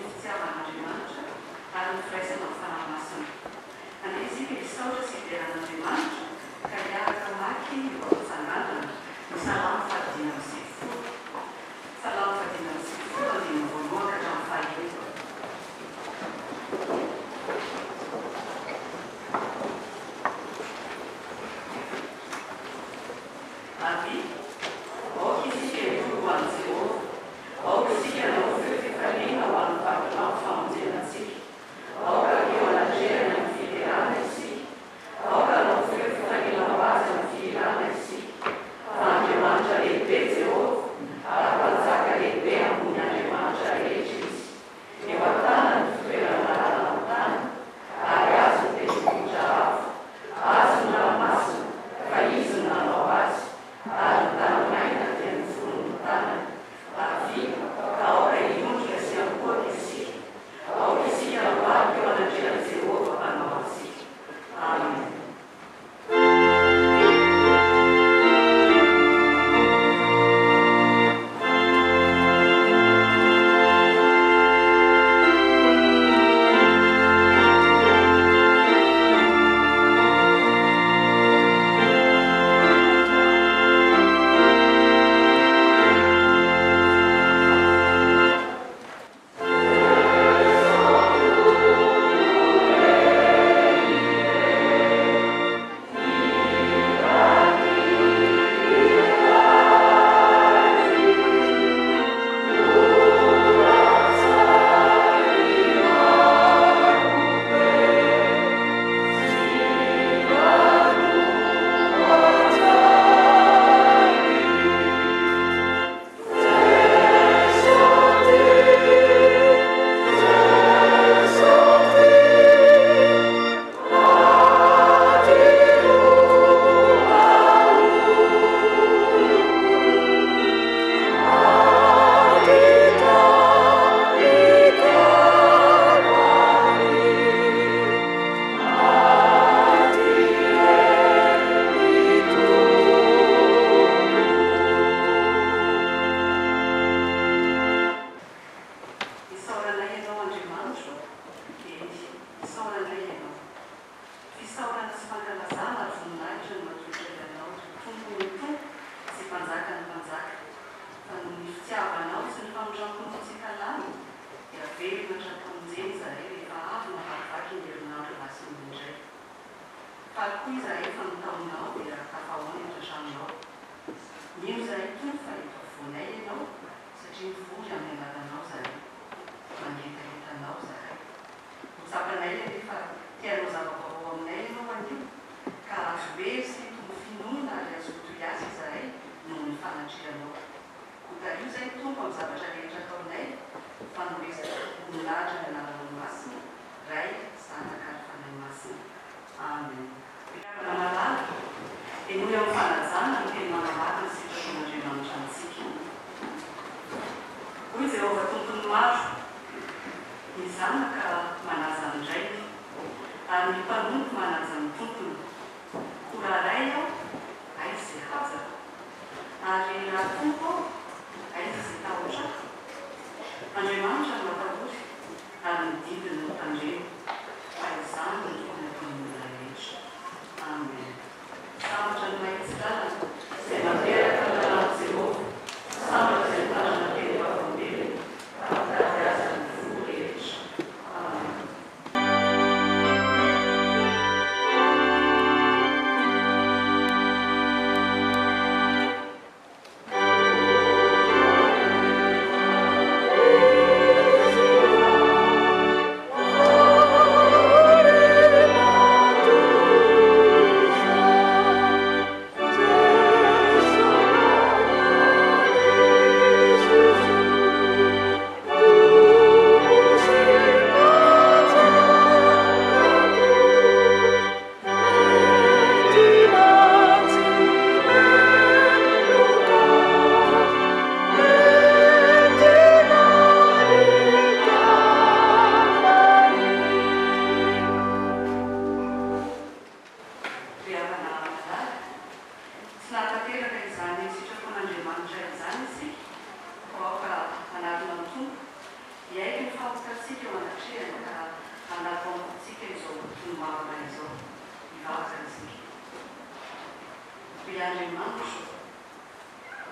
fitiavan'Andriamanitra ary nifiraisanao fanamasinao. An'izy Misaotra sy iveran'Andriamanitra ka hiaraka maky eo am-pitsanganana ny Salamo 120. Salamo 120 andininy voalohany ka hatramin'ny fahefany. Avy, aoka isika hitovy ho an'i Jehova, aoka isika hanao feo fifaliana ho an'ny vavinao famonjenantsika, aoka eo anandrerana ny filerana isika, aoka hanao feo fifaliana ho azy amin'ny filerana isika. Fa Andriamanitra lehibe Jehova, ary mpanjaka lehibe ambony Andriamanitra rehetra izy. Eo an-tanany ny fitoerana rano amin'ny tany, ary azo ny tendrombohitra avo, azo ny ranomasina, fa izy no nanao azy. Ary ny tanomaina dia ny fonony tanany. Avy, ka aoka hiondrika sy hampoaka isika, aoka isika hampalika eo anandrean'i Jehova mpanao antsika. Amen.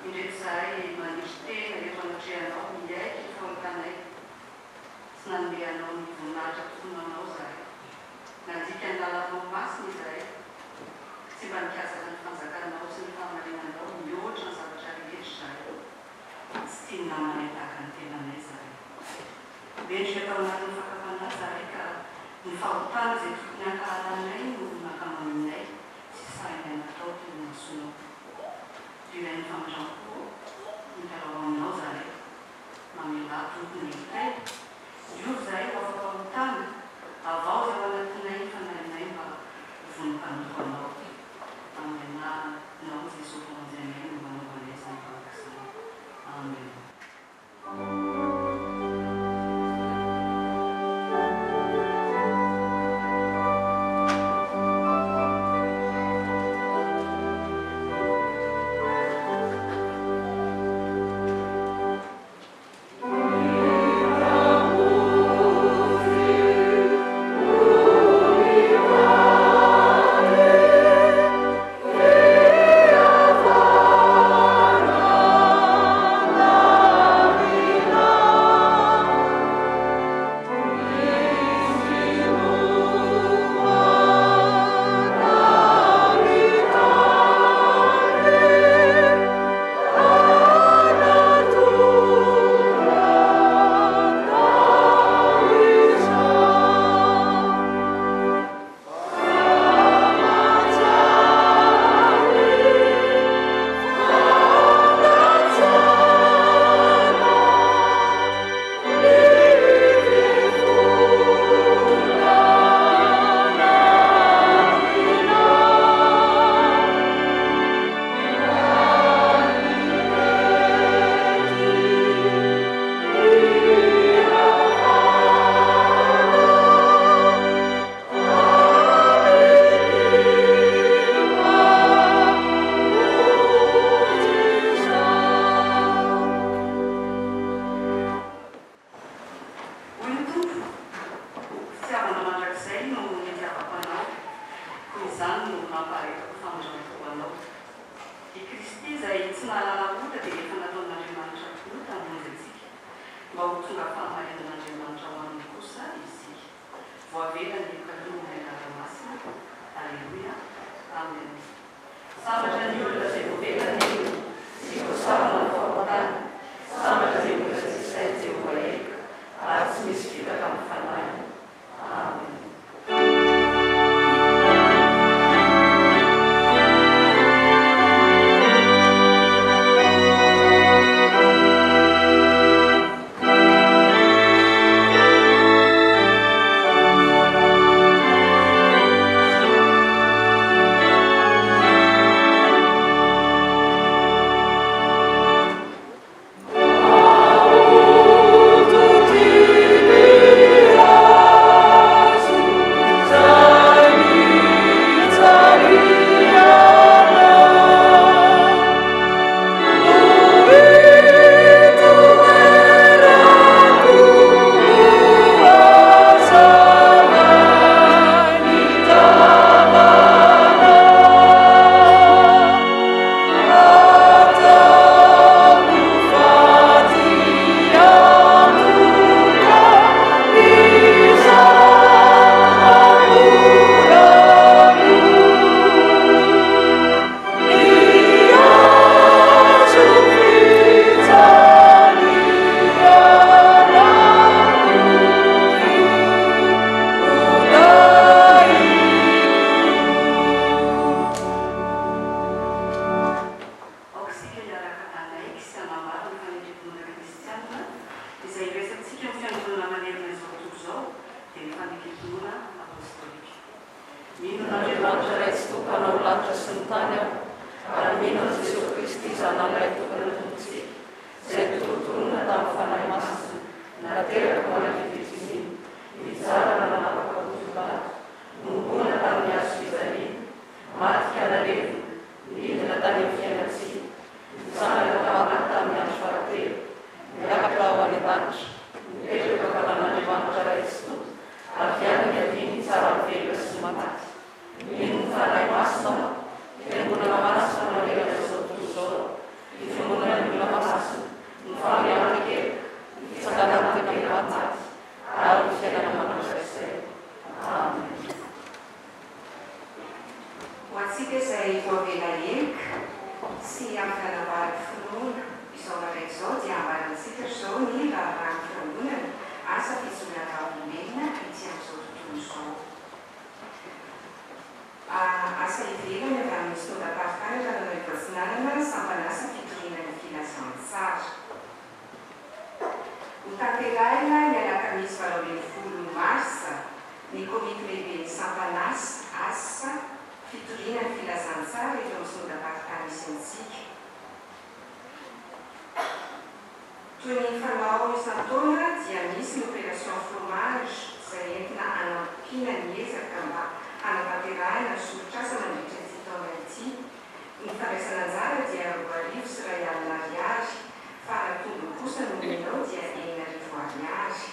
indreky zahay manisy tena rehefa anatrehanao miaiky fahotanay sy nandehanao ny voninahitra mponanao zahay nandika ny lalanao masina izahay tsy mba nikazaka ny fanjakanao sy ny famarinanao mihoatra ny zavatra rehetra zahay tsy tia ny namanay tahaka ny tenanay zahay bendrika tao anatin'ny fakafanay zahay ka ny fahotana izay tokony ankaharanay no nakamaninay sy sainay natao toy ny masonao ilain'ny famindrampo mikarao aminao zahay mamela tompony itay io zahay ho afaka hotana avao zay ao anatinay fanainay mba vonim-panoko anao amin'ny anao Jesosy Fanjanay no manaovanay izany vakasany. Amen. Fiangonana Masina Maria Jesús, Ifununa fanavary finoana izao ndraiky izao dia ambarantsika zao ny raharano fiangonana asa fitsolana olombelona ity amin'izao tontolo izao. Asa ivelany avy amin'ny sondaparikany tanana ivatsinanana sampanasa fitoriana ny filazantsara. Ho tanterahina ny alakamisy 20 marsa ny komity lehibe ny sampanasa asa fitoriana ny filazantsara eto amin'ny sondaparikany misy antsika. Toy ny fanao isan-taona dia misy ny opération fromage izay entina hanampiana ny ezaka mba hanatanterahina ny solotr'asa mandritra ity taona ity. Ny fandraisana anjara dia 2,100 ariary fa ratombo kosa no menao dia 9,000 ariary.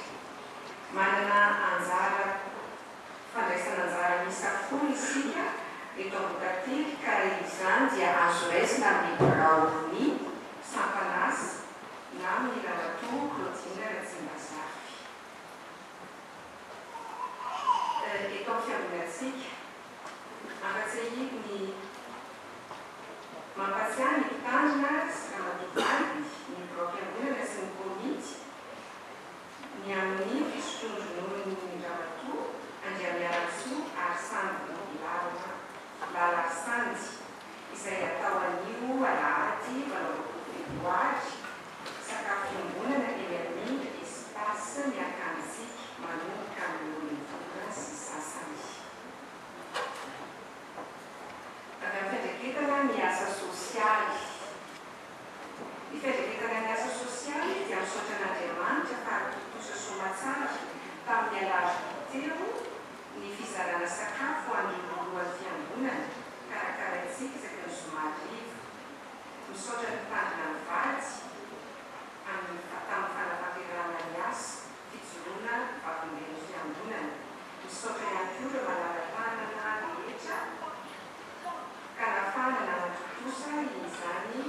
Manana anjara fandraisana anjara misa folo isika eto Ambokately ka izany dia azo raisina amin'ny biraony sampanasa na amin'ny ramatoa Claudine Ratsimbazafy. Eto amin'ny fiangonantsika ampatsiahiako ny mampatsiahy ny mpitandrina sy ramatoavady ny bloc-fiangonana sy ny komity ny amin'ny fisotrondronon'ny ramatoa Andriamiarasoa Arisandy Lalasandy izay atao anio alahady 20 febroary sakafo fiangonana eny amin'ny espace miaraka amintsika manomboka amin'ny olona sy sasany. Avy amin'ny fandreketana ny asa sosialy. Ny fandreketana ny asa sosialy dia misaotra an'Andriamanitra fa totosa somatsara tamin'ny alarobia teo ny fizarana sakafo an'ireo lohan'ny fiangonana karakaraintsika isaky ny zoma hariva. Misaotra ny mpitandrina ny vady tamin'ny fanatanterahana ny asa fijoroana vaven'ny fiangonana. Misaotra ihany koa ireo manara-tanana rehetra ka nafana nanatontosa izany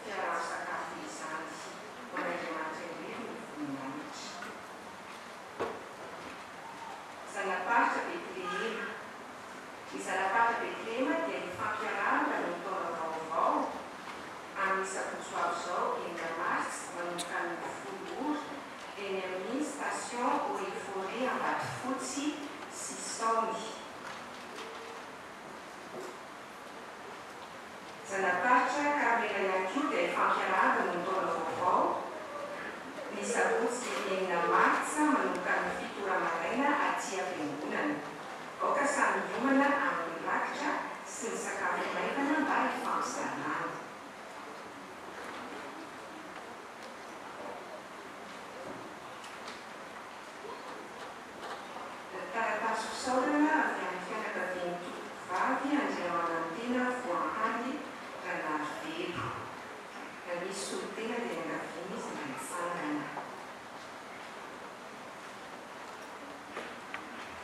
fiarahon-sakafo izany. Man'Andriamanitra ireny ny voninahitra. Zanaparitra Betlehema. Ny Zanaparitra Betlehema dia ny fampiarahana ny taona vaovao amin'ny sabotsy ho avy izao 1 mars manomboka ny 10 ora eny amin'ny station Euphorie Ambatofotsy sy Saony. Zanaparitra Carmela ihany koa dia ny fampiarahana ny taona vaovao ny sabotsy 1 martsa manomboka ny 7 ora maraina aty am-piangonana. Aoka samy hiomana amin'ny rakitra sy ny sakafo maivana mba hifampizarana. Taratasy fisaorana avy amin'ny fianakavian'ny tovovavy Andriamanantena Voahangy Ranarivelo. Misy solotena dia angaviana izy mba hitsangana.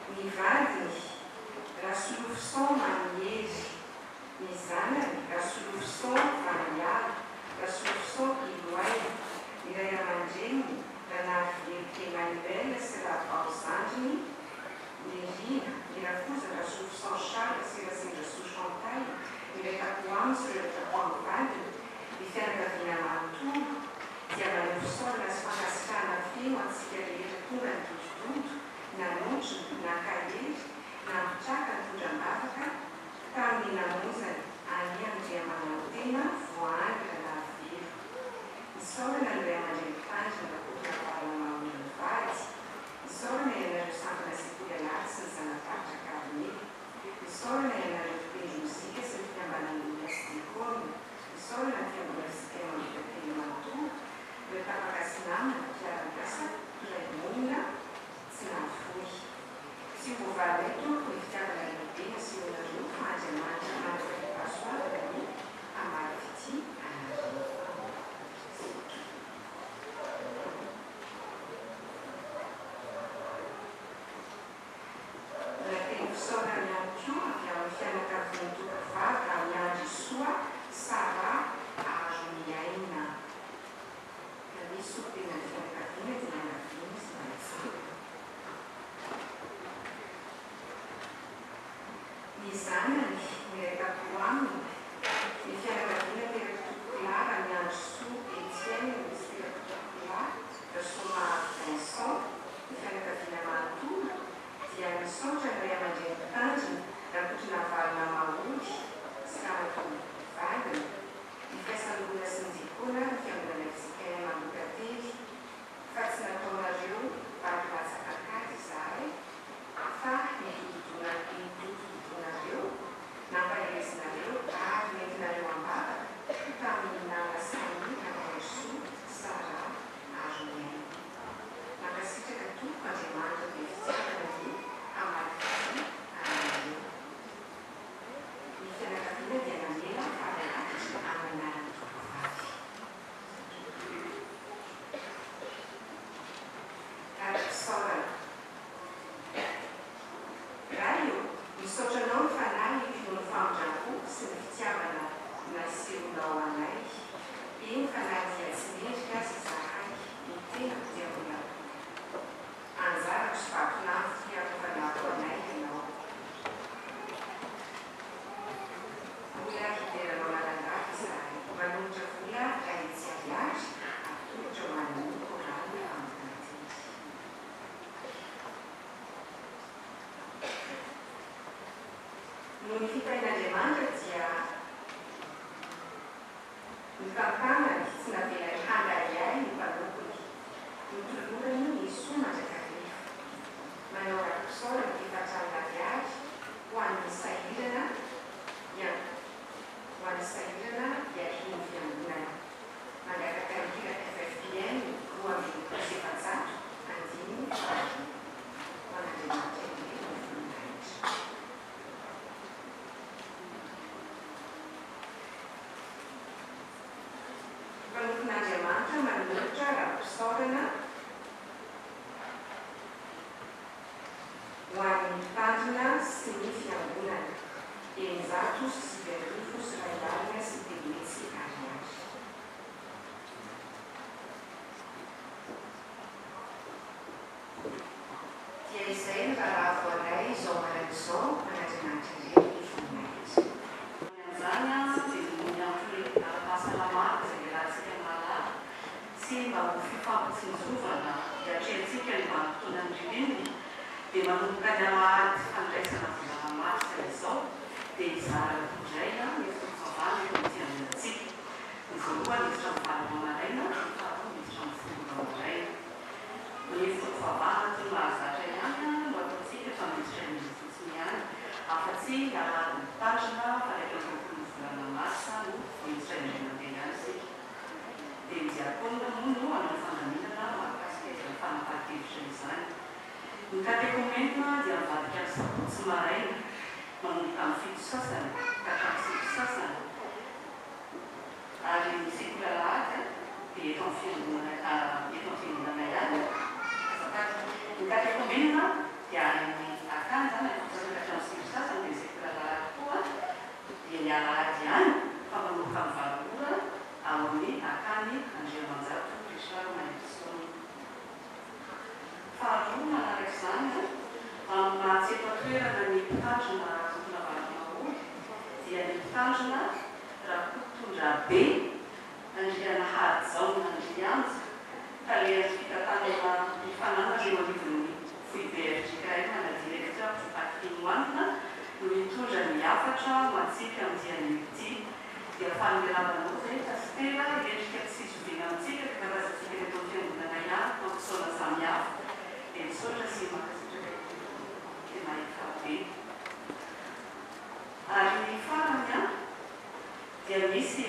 Ny vadiny Rasolofson Maniery, ny zanany Rasolofson Vaniala, Rasolofson Iloaina, ny ray aman-dreniny Ranarivelo Emmanuel sy Ravao Zandriny, ny Rina, ny rafoza Rasolofson Charles sy Rasendrasoa Chantal, ny ray Tapoamy sy ray Tapoamy vadiny, ny fianakaviana manontolo dia maneho fisaorana sy fankasitrahana feno antsika rehetra tonga ny dodododo nanotry na kahery na mitraka ny tondram-bavaka tamin'ny namonjany any Andriamanantena Voahangy Ranarivelo. Isaorana ny ray aman-dreny mpitandrina rakotra fahalalana vady. Isaorana ianareo sampana sekoly anaty sy ny Zanaparitra Carmela. Isaorana ianareo mpitendry mozika sy ny fiambanan'ny Université-Côme. Isaorana ny fiangonantsika Ambokately manontolo ireo tapaka sy namana mpiara-miasa iray monina tsy nafoy. Sy voavaly eto ny fitiavana lehibe sy onareo Andriamanitra mandrapahasoavana ny amarifity anareo. iny fanadia tsy mendrika sy zahay ny tena fitiavana anjarako sy vatonamo fiarofanako anay ianao vola hiteranao lalandafy zahay manolotra vola raha itsy ariary atolotra ho an'ny korany am'tanaty no ny fitain'Andriamanitra dia nikampana tsy navelany handariay ny mpanokony nitolorany ny soa mandrakariva manao rakosaora ny fifatranana viary ho an'ny sahirana iahiny fiangonana mandrakaka ny filaka FFPN 2024 andiny vary man'Andriamanitra ny voninahitra. Panokon'Andriamanitra manolotra rakosaorana ho an'ny mpitandrina sy ny fiangonana eninjato sy sivy sy iray alina sy telometsy ariary. Dia izay ny raha voaray izao marain'izao man'Andriamanitra ireny ny voninahitra. Mba ho fifampitsinjovana dia atrehantsika ny vanim-potoana ny ririniny dia manomboka ny alahady fandraisana volana marsa izao dia izara indray ny fitofavana eto amintsika ny voalohany miditra amin'ny valo maraina ny faharoa miditra amin'ny folo maraina ny fitofavana toy mahazatra ihany no ataontsika fa miditra ny fotsiny ihany afa-tsy alahady mitandrina fa rehefa roapolo volana marsa no miditra ny mandeha ihany sika. Dia ny diakona moa no anao fandaminana mahakasika izany fanapahan-kevitra izany. Ny katekomena dia mivadika ny sabotsy maraina manomboka amin'ny fito sasany ka hatramin'ny sivy sasany. Ary ny sekoly alahady dia eto amin'ny fiangonana ihany. Ny katekomena dia any akany zany ka hatramin'ny sivy sasany dia sekoly alahady koa dia ny alahady ihany fa manomboka amin'ny valo ora ao amin'ny akany Andriamanjato Richard Maintson. Faharoa manaraka izany amin'ny mahatsepa-toerana ny mpitandrina tokona valin'aolo dia ny mpitandrina Rakotontondra be Andriana Hadzao Andrianja ka lehan'ny fitantanana ny fanana reo anivon'ny FIBRJK na directeur du patrimoine no mitondra ny hafatra matsika amin'ity ity dia fanomeravanao zay tasitera endrika tsy izovina amintsika ka karazantsika eto amin'ny fiangonana ihany mampisaona samihafa dia misaotra sy makasitraka dia mahita be. Ary ny farany dia misy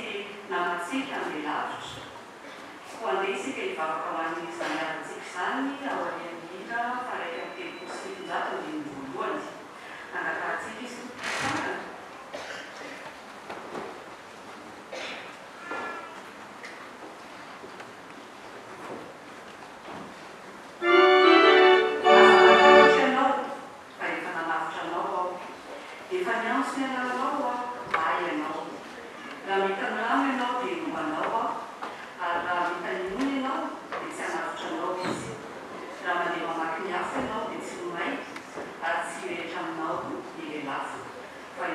namatsika andeha lavitra ho andeha isika hivavaka ho an'ny zanarantsika izany ao arian'ny hira fa raika amin'ny telopolo sy fitonjato ny voalohany nangatantsika izy farany. Fa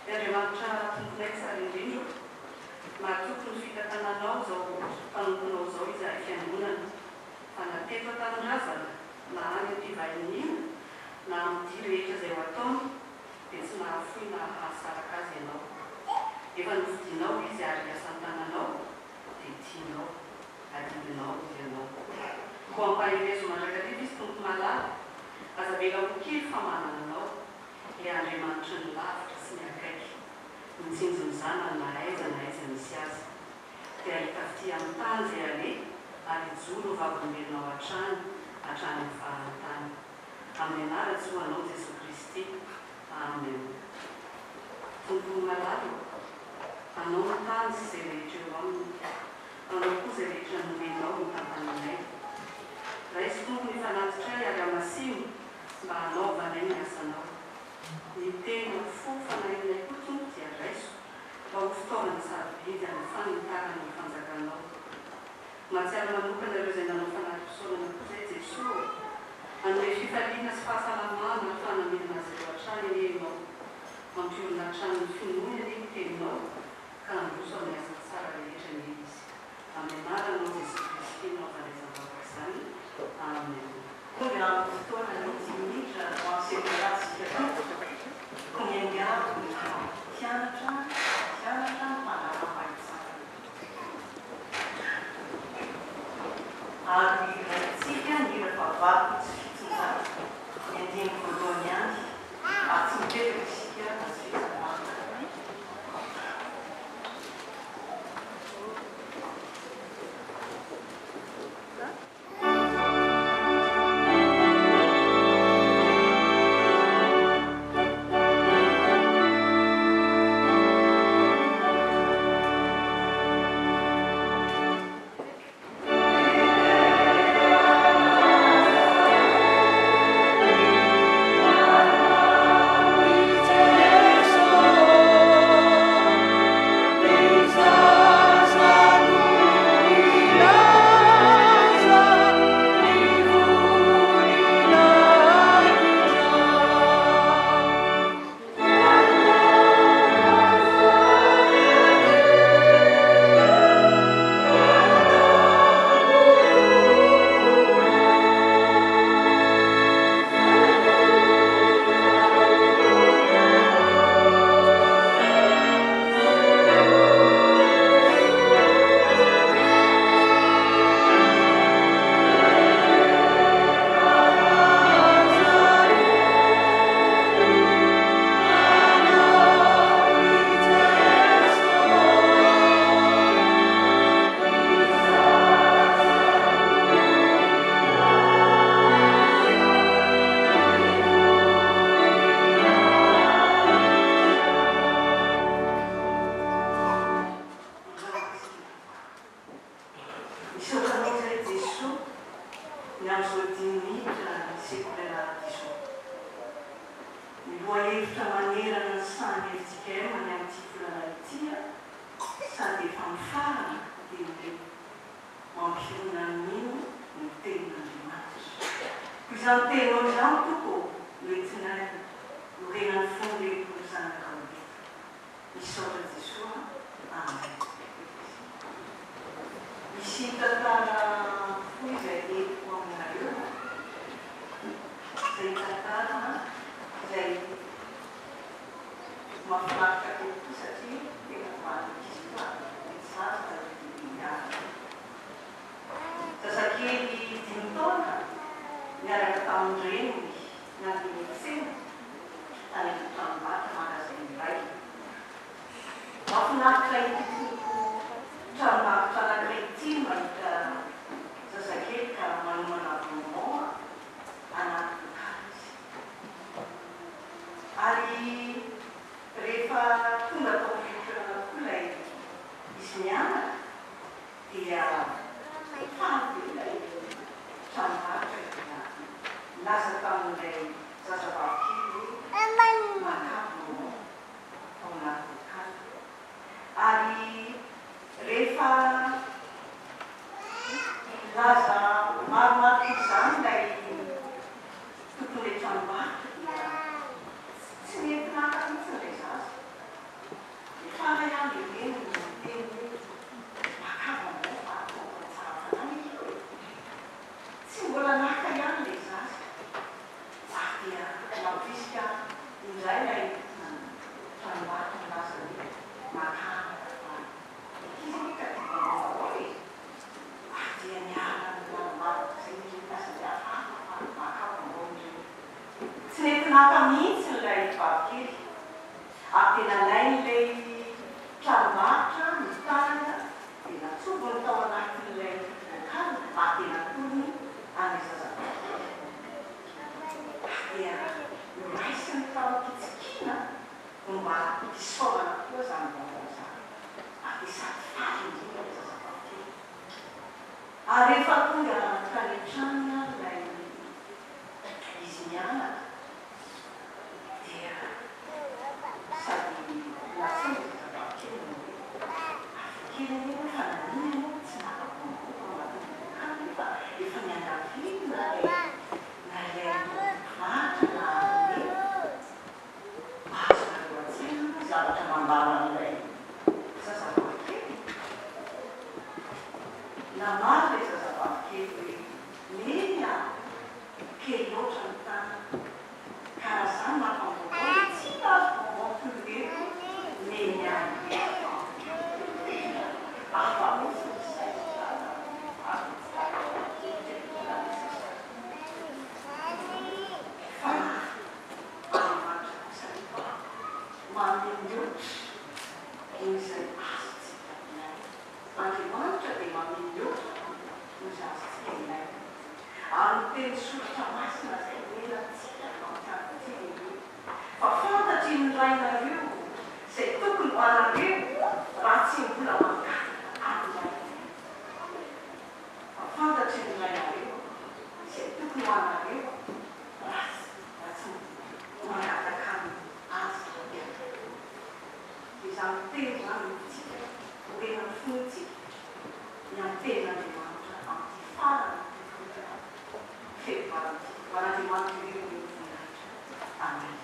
Andriamanitra tomponay tsara indrindra mahatoky ny fitantananao zao mpanomponao zao izy ary fiangonana fa nateto tanindrazana na any am-pivahinina na amin'ny dia rehetra izay ho ataony dia tsy nahafoy na ahasaraka azy ianao. Efa novidinao izy ary asan-tananao dia tianao adidinao ianao. Ko ampaherezo mandrakariva izy tompo malala azavela ho kely famanananao le Andriamanitra ny lavitra sy ny akaiky mitsinjo ny zanany na aiza misy azy dia hitafity amin'ny tany izay ale ary hijoro ho vavolombelonao hatrany ny fahan'nytany. Amin'ny anara-tsy ho anao Jesosy Kristy. Amen. Tompo malala, anao ny tany sy izay rehetra eo aminy, anao koa izay rehetra nomenao ny tampananay. Raiso tompo ny fanatitray ary amasimo mba hanaovanay ny asanao. Ny tena fo fanahinay koa tompo dia raiso mba ho fitaovana sarobidy amin'ny fanitarana ny fanjakanao. Mahatsiaro manokana ireo izay nanao fanahy-pisaorana koa izay Jesosy, anome fifaliana sy fahasalamana fanamirana azy ireo hatrany enenao, mampiorina hatrany ny finoana ny teninao ka handroso amin'ny asa tsara rehetra ny izy. Amin'ny anaranao Jesosy Kristy no avarizam-baovaka izany. Amen. Programme fotoana ny 10 minitra ho ansekolasika combien grave pianatra manara-pahaizana. Ary raitsika ny rehefa tsy fitsonjana ny andiny voalohany any ary tsy mipetraka isika na tsy fitsonjana. ilay tranombarotra mitana dia natsovony tao anatin'ilay voankazo mahatenatony any zazavavy. Dia noraisiny tao kitsikina no mba hisaovana koa zany vaovao zany. Dia sady faly indrindra ilay zazavavy kely. Ary rehefa tonga tany an-trano ilay izy mianaka dia sady lasiny zazavavy kely no afakely io fa nanina tsy nakaponko anatin'ny fa efa niandaviana na ilay matra na azo nareo an-tsaina zavatra mandala an'ilay zazavavy kely. Namary ilay zazavavy kely hoe mena kely loatra ny tana karaha zany mampamboavao tsy azo vaovao meny any afa mihitsy ny saina fa Andriamanitra kosa nefa mamindrotra izay azotsika ilaina. Andriamanitra dia mamindrotra izay azotsika ilaina. Ary ny teny soratra masina izay melantsika mampiantsika fa fantatry ny rainareo izay tokony ho anareo raha tsy mbola mangataka amin'ilay. Fa fantatry ny rainareo izay tokony ho anareo raha tsy mangataka azy. Dia izany teny zany tsika hoenany fontsika ny anten'Andriamanitra amin'ny farany february. Andriamanitra io ny voninahitra. Amen.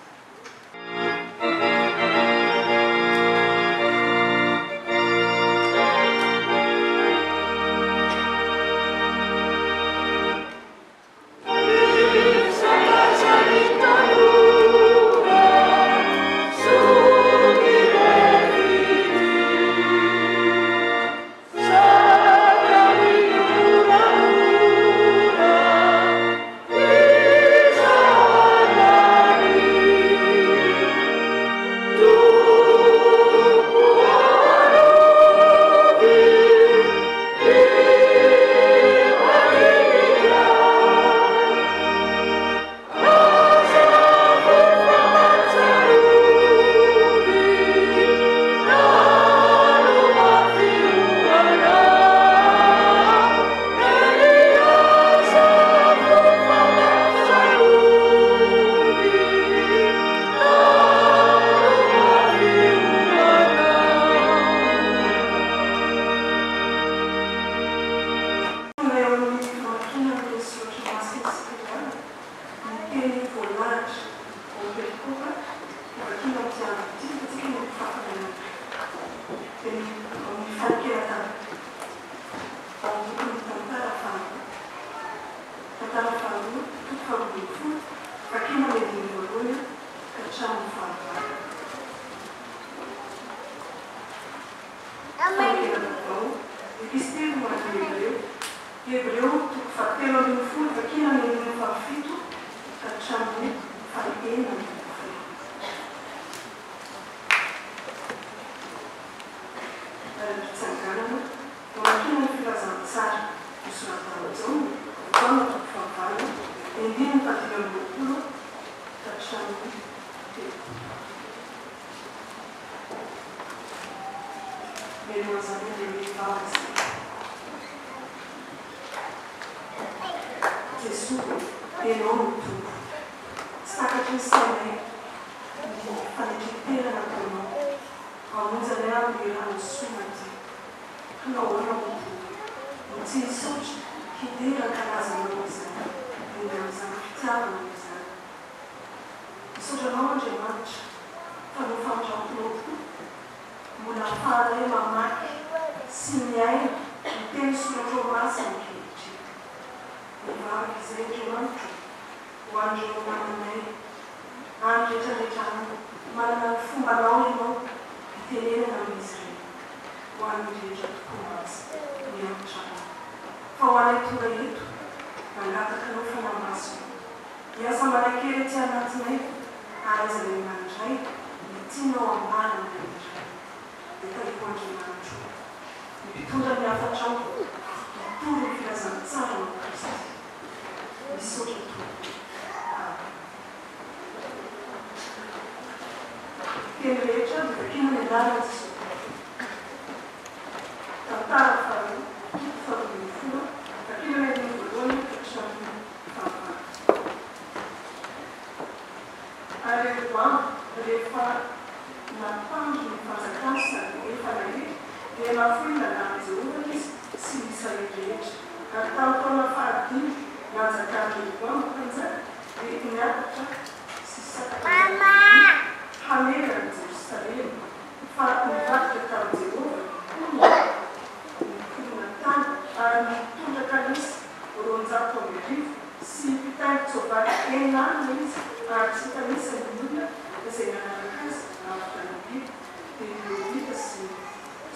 Asa manakely tsy anatinay ary aza lehimanindray ny tianao ambany rehetra. anaritsy tantara faharoa takilana ny voalohany hatramin'ny fahavalo. Ary androany rehefa nampandro ny fanjakana sady rehefa nahety dia nafoy nalany Jehovah izy sy ny Israely rehetra. Ary tamin'ny taona fahadimy nanjakany Rehoboam mpanjaka dia niakatra Sisaka hamerany Jerosalema fa nivadika tamin'ny Jehovah nikorona tany ary nitondra kalisa 200 sy mpitaingo tsoavaly enina izy ary tsy tanisa ny olona izay nanaraka azy navitra ny biby dia Leovita sy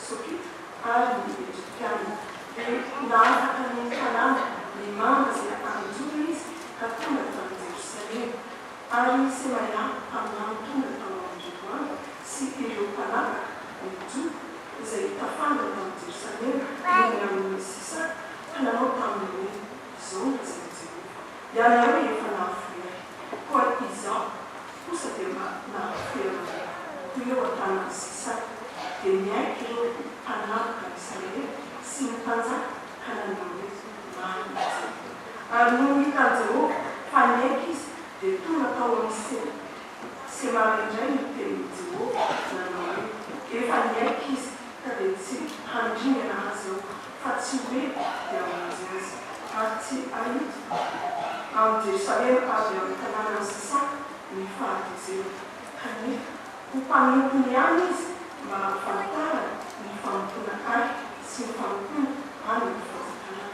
Sokita ary ny Ejiptiana. Dia nahavaka ny tanàna ny manga izay anjory izy ka tonga tamin'ny Jerosalema. Ary Semaya amin'ny tonga tao amin'ny Rehoboam sy ireo mpanapaka ny Juda izay tafanga tamin'ny Jerosalema ny amin'ny Sisaka ka nanao tamin'ny izao ny Jehovah. Ianareo efa nahafoy ahy, koa izao kosa dia nahafoy ahy eo an-tanàn'i Sisaka dia miaiky ireo mpanapaka ny Israely sy ny mpanjaka ka nanao hoe marina Jehovah. Ary no hitan Jehovah fa niaiky izy dia tonga tao amin'ny Semara indray ny tenin'ny Jehovah nanao hoe efa niaiky izy ka dia tsy handringana azy eo fa tsy hoe dia amanjy azy ary tsy ahita amin'ny Jerosalema avy amin'ny tanàna ny Sisaka ny fahatezero. Kanefa ho mpanompony ihany izy mba hafantara ny fanompona ahy sy ny fanompona any ny fanjakana.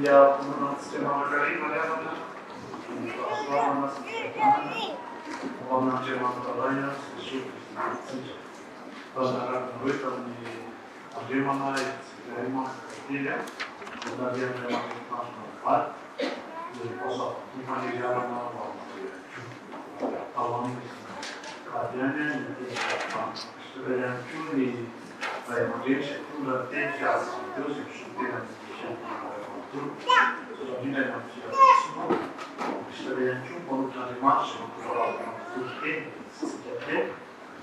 dia menantsika manankarena riavana fahasoavana sy fiainana ho amin'Andriamanitra Ray Jesosy Kristy fanaraka hoe tamin'ny andremana izay mankakately nary Andriamanitra tanjona vaty izay fahasoavam-pifaneriavana ho amin'izay atao aminy avy any ny ihany koa ny ray aman-dreny sy tonga teny fiaza teo izay misotena ny fiangonana indrindra ny amin'ny fiarahamonina misy ihany koa mpanodran'Andriamanitra izay mampifalavana amin'ny teny sy tsika teny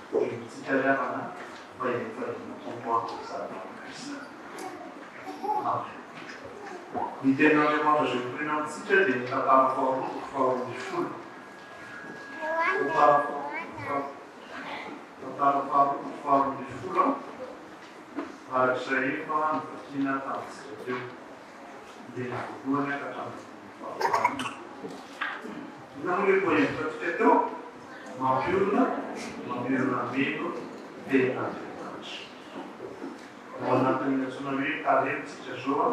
dia mitsika riavana mba hifahiana tompo an'izany Kristy. Ny tenin'Andriamanitra izay hompiana amintsika dia ny tantara faharoa ny folo. Tantara faharoa ny folo arak'izay efa nivakiana tamintsika teo. Dia ny voalohany ka hatramin'ny faharoa. Inona moa ilay voaentika teo? Mampiorona meno dia Andriamanitra. Ao anatin'ny antsoina hoe karemo tsika zao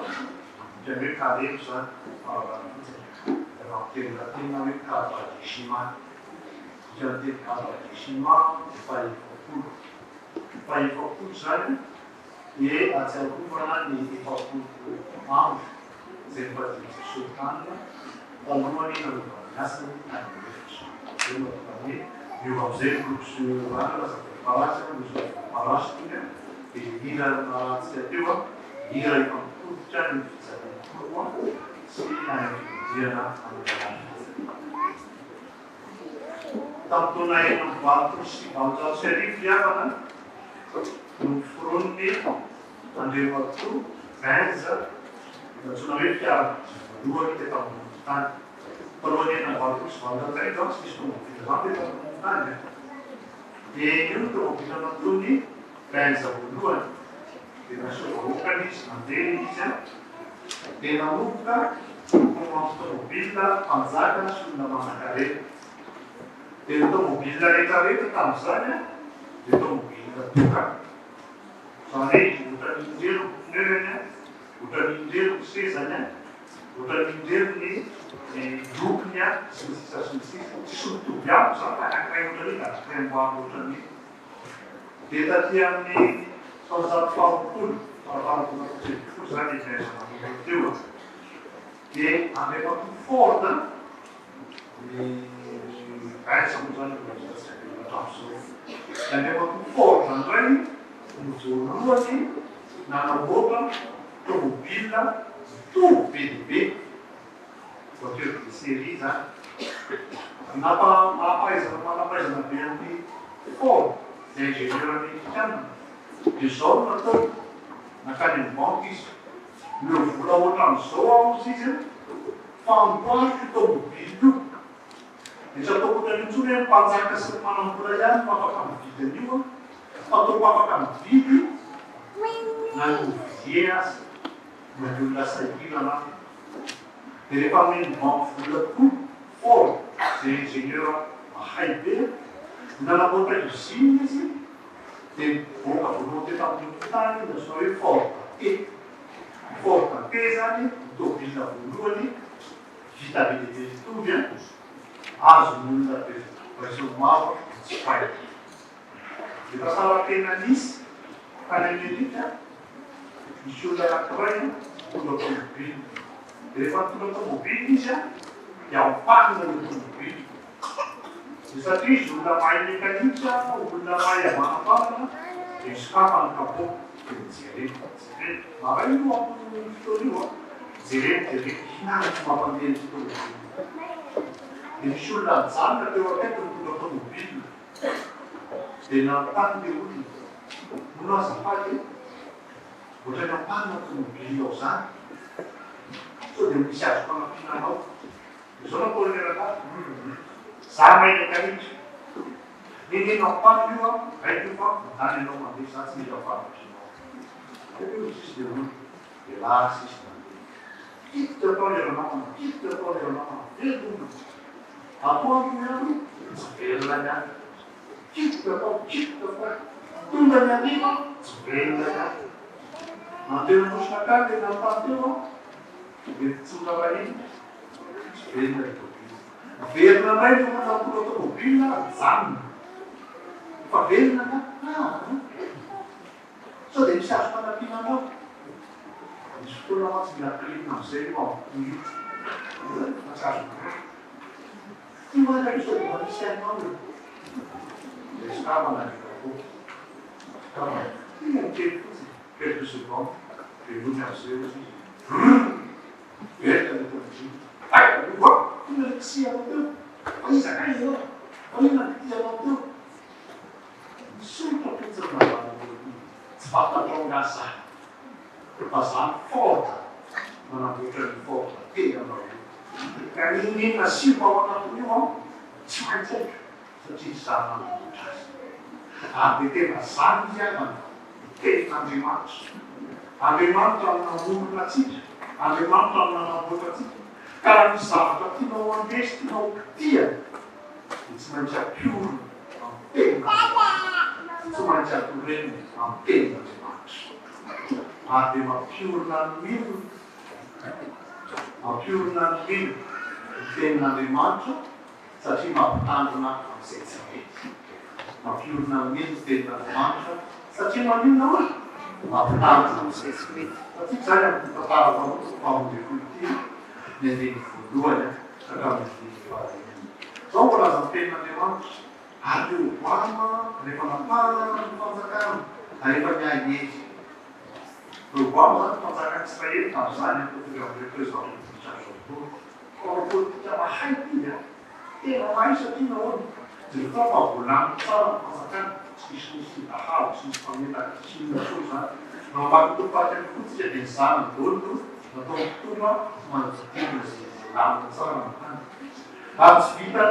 dia hoe karemo zany fahavarana fotsiny. Efa miteny latina hoe quadragesima. Dia ny teny quadragesima dia faha-efapolo. Faha-efapolo zany dia ahatsiarovana ny efapolo andro izay nivadiny Jesosy tany talohany nanovany asany any efitra. Dia mahatonga hoe eo amin'izay lokosy parasy misy parasy toy dia hira narantsika teo hira efa mitodika ny fitsakan-koa sy any fidiana amin'ny tamin'ny taona enina amby valopolo sy valonjato sy arivo riavana no fiforoniny Andriamatoa Benza antsoina hoe fiara voalohany teto ambony tany. Talohany enina amby valopolo sy valonjato arivo zany tsy misy tomobily zany teto ambony tany. Dia io no tomobily nataony Benza voalohany. Dia nasiao vahoaka izy nandeha izy dia nanomboka mampitomobily mpanjaka sy olona manan-karena. Dia ny tomobily rehetrarehetra tamin'izany dia tomobily tokana. Izany hoe ohatran'ny indrelo pneurany, ohatran'ny indrelo ny sezany, ohatran'ny indrelo ny lokony sy ny sisa sy ny sisa. Tsisy mitovy amiko zany fa anankiray ohatran'ny gazitrem-boary ohatran'ny. Dia taty amin'ny taonjato faharoapolo zany ivezana teo. Dia Andriamatoa Ford Benza moa zany hatramin'izao. Andriamatoa Ford zany iray no voalohany nanamboatra tomobila mitovy be dia be. Voiture de série zany. Napahaizana be amin'ny Ford dia ingénieur américain. Dia izao no natao nakany amin'ny banque izy. Leo vola ohatran'izao aozy izy fa amboariko tomobily io. Dia tsy ataoko ohatran'io intsony hoe mpanjaka sy ny manam-bola ihany no afaka mividy an'io fa ataoko afaka mividy na ny ouvrier azy na ny olona sahirana. Dia rehefa amin'ny banque vola tokoa Ford izay ingénieur mahay be nanamboatra usine izy dia boaka voalohany teto amin'ny tany nazona hoe Ford T. Ford T zany tomobila voalohany vita be dia be mitovy azon'ny olona be raiseo maro tsy fahy. Dia fahasaran-tena nisy any Amerika misy olona anankiray tonga tomobily. Dia rehefa tonga tomobily izy dia ampanina ny tomobily. Dia satria izy olona mahay mekanika, olona mahay amanam-panana, dia misokafana ny kapô dia mijerena. Maray io amin'ny fotoana io jerena hinana tsy mampandeha ny tomobily. Dia misy olona mijanona teo akaiky ny tonga tomobily. Dia nanontany ilay olona no azafady ohatrany ampanina tomobily ao zany. Sao dia misy azo fanampiananao. Dia izao nataony miaraka za mahay mekanika. Ny nampanina io raika io fa mandany ianao mandeha za tsy mila fanampianao. Io sisy dia olona dia lahy sisy mandeha. Kito ataony ranamana, kito ataony ranamana velona. Atoandro ihany tsy velona ihany. Kito atao tonga ny hariva tsy velona ihany. Mandeha nosina kany dia nampany teo mety tsy olavainy tsy velona ny tômobily velona indray no manapolo tômobily zanona fa velona ka sao dia misy azo fanampiananao misy fotoana mantsy mila pilina amin'izay io ampoio masazo ty mandraky sao dia misy ainao io dia skamana vitako skamana kely fotsy quelques secondes velony amin'izay izy velona ny tômobily ina lekisianao teo aizaka izy eo ina lekisianao teo misolotra fotsiny navan'olo tsy fantatrao fa zany forta manamboatra ny forta tena anao ka inina simba ao anatin'io ao tsy maintsy aika satria zany manamboatra azy ary dia tena zany izy anana tenin'Andriamanitra Andriamanitra manamorona atsika Andriamanitra manamboatra atsika ka raha misy zavatra tianao andresy tianao tia dia tsy maintsy ampiorona amin'ny tenin'Andriamanitra tsy maintsy atoreny amin'ny tenin'Andriamanitra ary dia mampiorona ny milona ny tenin'Andriamanitra satria mampitandrina amin'izay tsy mety mampiorona ny milona ny tenin'Andriamanitra satria maninona hoe mampitandrina amin'izay tsy mety satria zany amin'ny tantara famonjy ny andiny voalohany hatramin'ny fahaenina zao mbola aza ny tenin'Andriamanitra ary eo boama rehefa napahana ny fanjakana rehefa miahezy eo boama zany fanjakana Israely tamin'izany politika mahay ty tena mahay satria nahoana dia fa volany tsara ny fanjakana tsy misy dahalo tsy misy fametaka tsy misy zany nampatotopaty any fotsika dia nyzany dolo natao fotoana manodidina zay lamina tsara ny tany ary tsy vita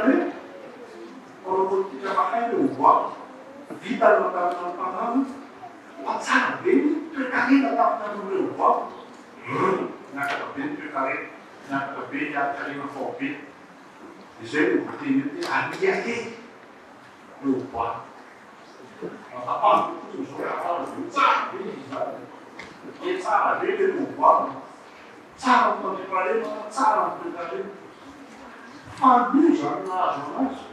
hoe politika mahay leo boama vita ny matarina ny mpanana fa tsara be ny toekarena tamin'an'oleo boama miakatra be ny toekarena miakatra be ny arikarena fao be izay no voteny io hoe amiake leo boama matapahako fotsiny zao tapahako tsara be izy zany e tsara be le leo boama tsara ny fandriparena tsara ny toekarena fa io zany nahazo anazy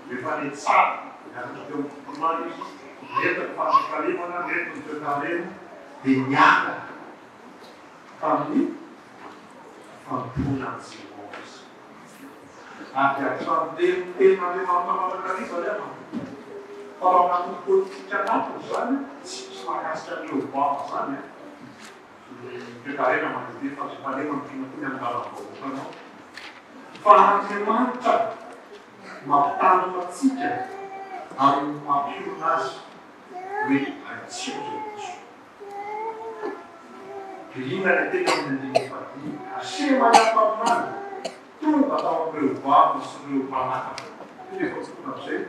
rehefa le tsara miakatra teo am'fotonany izy netiny fandripalemana netiny toekarena dia miaka tamin'ny fampona ny Jehova izy ary atramin'ny tenin'Andriamanitra manakariva le ana fa raha anatin'ny politika anatiny zany tsy mahakasika leo boama zany toekarena mandeha fandripalemana tinatony angalam-bahoakanao fa Andriamanitra mampitandrina atsika ary mampiorona azy hoe aitsio zay iso ina le tena amin'ny andiny fadiny asemana amin'any tonga atao amin'ireo boama sy ireo mpanakatra rehefa tonga amin'izay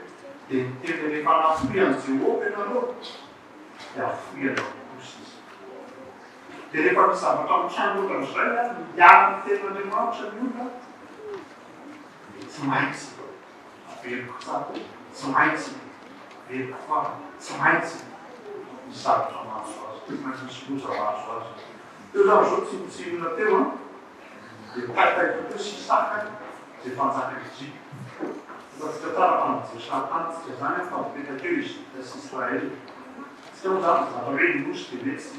dia niteny rehefa nafoiany Jehova ianareo dia afoianao kosa izy dia rehefa misy zavatra mitrano ohatran'izay miara ny tenin'Andriamanitra ny olona dia tsy maintsy averiko tsara tsy maintsy averiko fara tsy maintsy misy zavatra mahazo azy tsy maintsy misy loza mahazo azy teo zany zao tsimotsimona teo dia taitaiko teo sy sakany zay fanjakany Ejipta fatsika tsara famonjy satantsika zany fampipetrakeo izy sy Israely tsika moa zany zatra hoe nosy dia mety sy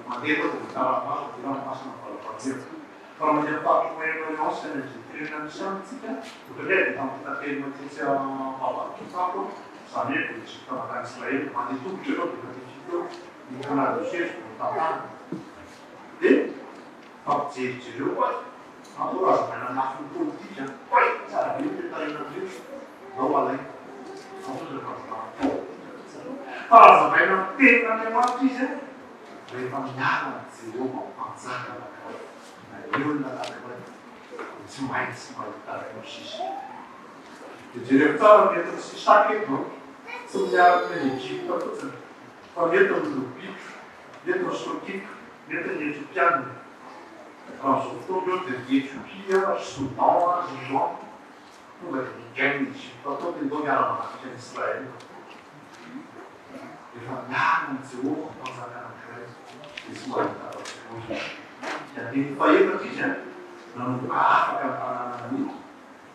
mandeha dia mitara-maso dia ranomasina valapavera fa raha mandeha faritra Moyen-Orient sy any Egyptienne misy anytsika ohatran'ny hoe dia tampitatelina tetsy mavalokitako zany hoe dia Egypta makany Israely mandeha tongotra ianao dia matifika eo ny Canada du Sud tantana dia fampijerijereo koa antorazana nafiny politika koe tsara be toekarena am'ireo zao alay fa azavaina tenin'Andriamanitra izy rehefa miala ny Jehova mpanjaka anankiray na olona anankiray tsy maintsy mahitana sisy dia jereko tsara metiny Sisaka eto tsy miaraka ny Ejipta fotsiny fa metiny Lobika metiny Sokika metiny Etiopiana raha zao fotoana eo dia Etiopia Soudan Liban tonga dia migainy Ejipta atao dia ndao miara-manafika ny Israely efa miara ny Jehova mpanjaka anankiray dia tsy mahitana Jehova Dia faefatra izy nanomboka afaka amin'ny tanànany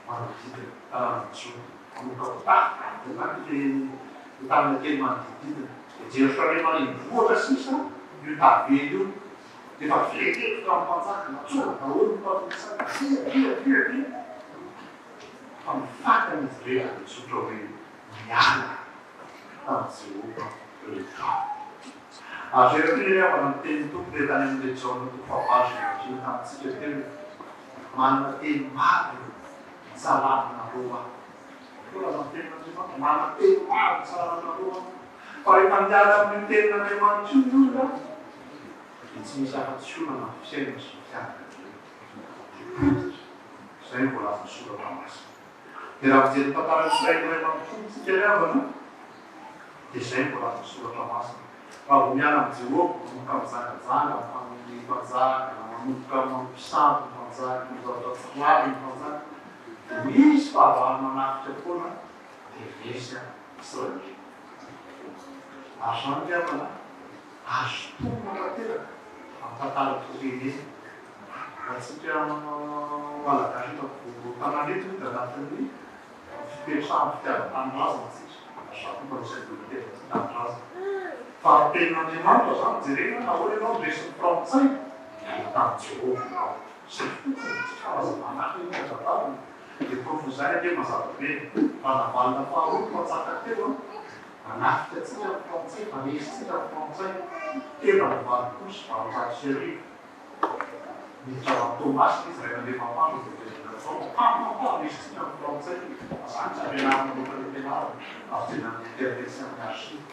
manodidina tanàna Joa. Manomboka ho tanàna kely manodidina. Jerosalema voatra sisa io tavely io. Dia efa vetivety tamin'ny mpanjaka natsoa daholo ny mpampiasana dia. Fa mifakana izy ireo mitsotra hoe miala tamin'i Jehova. Ary rehefa ny teny tompo dia tany amin'ilay Jaona fahavalo tamintsika teo manana teny maro salamina roa. Manana teny maro salamina roa. Fa rehefa miala amin'ny tenin'Andriamanitra io ny olona dia tsy misy afa-tsy olana fisaina sy fiaraka. Izay mbola azo misoratra masina. Dia raha mijery tantara Israely iray mampitombotsika riavana dia izay mbola azo misoratra masina. Fa vao miala amin'ny Jehova, manomboka mizangazanga, mifanohiny mpanjaka, manomboka mampisamby mpanjaka, mizavatra tsirary mpanjaka, dia misy fahavalona manafitra foana dia resy Israely. Ary izany riavana azo tombona tanteraka amin'ny tantara firenena. Ratsika malagasy efa tanàna eto dia anatin'ny fipetrahana fitiavan-tanindrazana tsika. Mba isay boloteny fitiavan-drazana. Fa tenin'Andriamanitra zany jerena na hoe ianao resin'ny frantsay tamin'ny Jehova. Zay fotsiny tsy karazana ananky ny azatariny. Dia profozay ake mazava be raha navalina faharoa mpanjaka teo anafika tsika ny frantsay, fanesitsika ny frantsay, tena navaly kosa valonjato sy arivo. Miditra amin'ny Tomasy izy iray mandeha mampandro dia nesitsika ny frantsay, azany tsy ampianarina loatra ny ampianarina, ary tena ny internet sy amin'ny archive.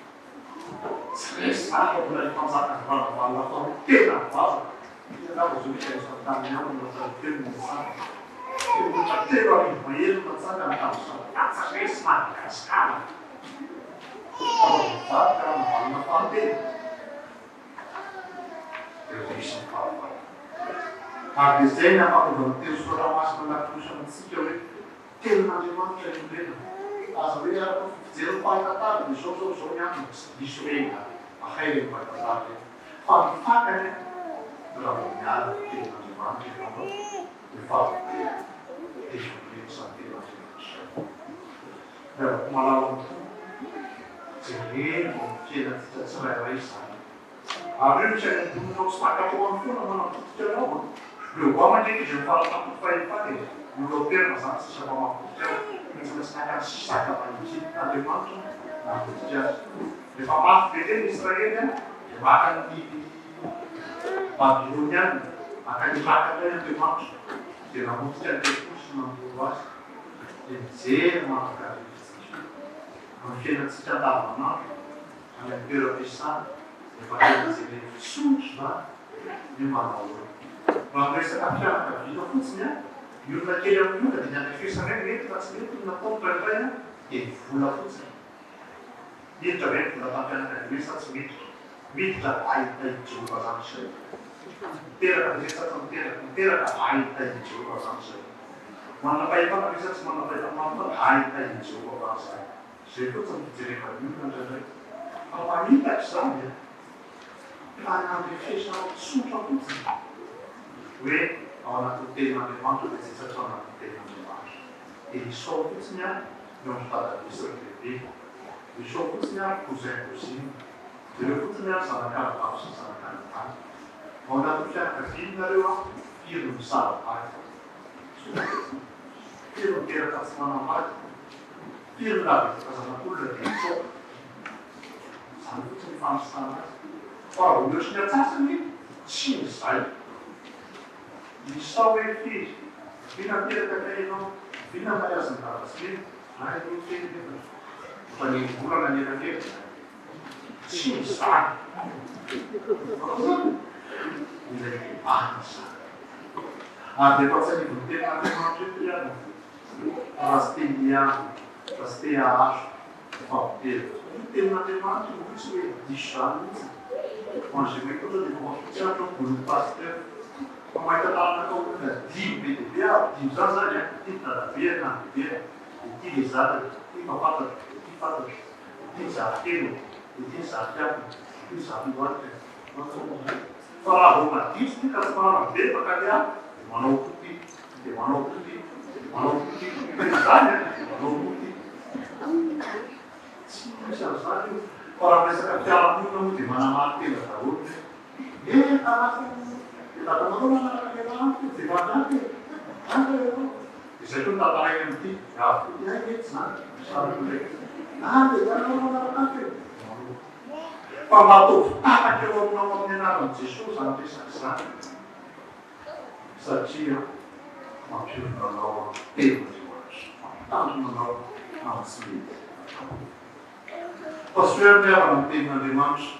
Tsy resy nahaka mbola ny mpanjaka ny valina faharoa tena nivazana. Angamba zao misy aizany tamin'ny aminy lasa telo ny mitsanga. Ohatra telo arivo mahelo mpanjaka ny tamin'izany tatsa resy Madagasikara. Vatka navalina fahatelo. Dia resy ny fahavalo. Ary izay ny ampakovana teny soratra masina anankirosa amintsika hoe tenin'Andriamanitra io. Aza hoe araka fijery ny fahitantara dia zao ny aminy tsy diso rena ahay ny fahitantara. Fa mifakany raha vao miala tenin'Andriamanitra ianao dia favabe tezonireny samy tenin'Andriamanitra. Rehefa malala amin'ny jereny vao mifiainantsika tsirairay izany. Ary io misy any ambonina tsy makapohany foana manapotika anao. Eo koa mandreky izy mifaratampony fahefany Européenne zany sisa mamapotika ao. Tsy nakany sisaka manodidina Andriamanitra napotika azy. Rehefa mafy be teny Israely dia maka ny Babyloniana, maka ny rakany Andriamanitra dia namotika ny tekosy mandoro azy. Dia mijery manakarizitsika. Amin'ny fiainantsika andavanandro, any amin'ny toeram-piasana, efa tena izay fitsotro ny manao. Raha resaka fianakaviana fotsiny ny olona kely amin'ny olona dia ny andrefesana hoe mety na tsy mety ny nataony mpiray dia vola fotsiny. Miditra hoe vola tampianakaviana sa tsy miditra. Miditra ahita i Jehova zany izay. Miteraka resaka miteraka ahita i Jehova zany izay. Manana fahefana resaka tsy manana fahefana ahita i Jehova zany izay. Zay fotsiny fijerena ny olona indraindray. Fa mahitaka izany fa ny andrefesana tsotra fotsiny. Hoe ao anatin'ny tenin'Andriamanitra dia tsy ao anatin'ny tenin'Andriamanitra. Dia isao fotsiny no mitadavisa lehibe. Isao fotsiny kozain-koziny. Dia ireo fotsiny zanak'aravavy sy zanak'aravavy. Ao anatin'ny fianakaviana ireo firy misarabady. Firy miteraka tsy manambady. Firy lavitra zanak'olona dia mitsoka. Zany fotsiny fanosana azy. Fa raha ohatsy ny atsasany tsy izay. Misao hoe firy, vina miteraka kainao, vina mahiazany karatsiny, ay no teny nefa. Fa ny volana ny elankery. Tsy izany. Ilay vivana izany. Ary dia fa tsy anivony tenin'Andriamanitra eto ihany. Raha tsy te hiano, raha tsy te hahazo, fa telo. Tenin'Andriamanitra no tsy hoe diso izany mihitsy. An'izay hoe kosa dia mampitsihatra ao bolony pasteur. Fa mahita tanana kao olona dimy be dia be dimy zany zany ity dadabe na bebe, ity le zadany, ity mafantatra, ity fantatra, ity zafikely, ity zafiafina, ity zafiloatra. Fa raha vao maditsy ka tsy manana bebaka dia manao politika, dia manao politika, manao politika. Izany manao politika. Tsy misy an'izany io. Fa raha resaka fiarahamonina moa dia manamary-tena daholo. Tanàna dadanareo manaraka fiarahamonina dia manaraka izay koa tantarainy amin'ity. Tsy zany. Fa matovy tapaka eo aminao amin'ny anaran'i Jesosy zany resaka izany. Satria mampiovina anao amin'ny tenandriamanitra, mampitandrina anao amin'ny tsy mety. Fa soa miavana amin'ny tenan'Andriamanitra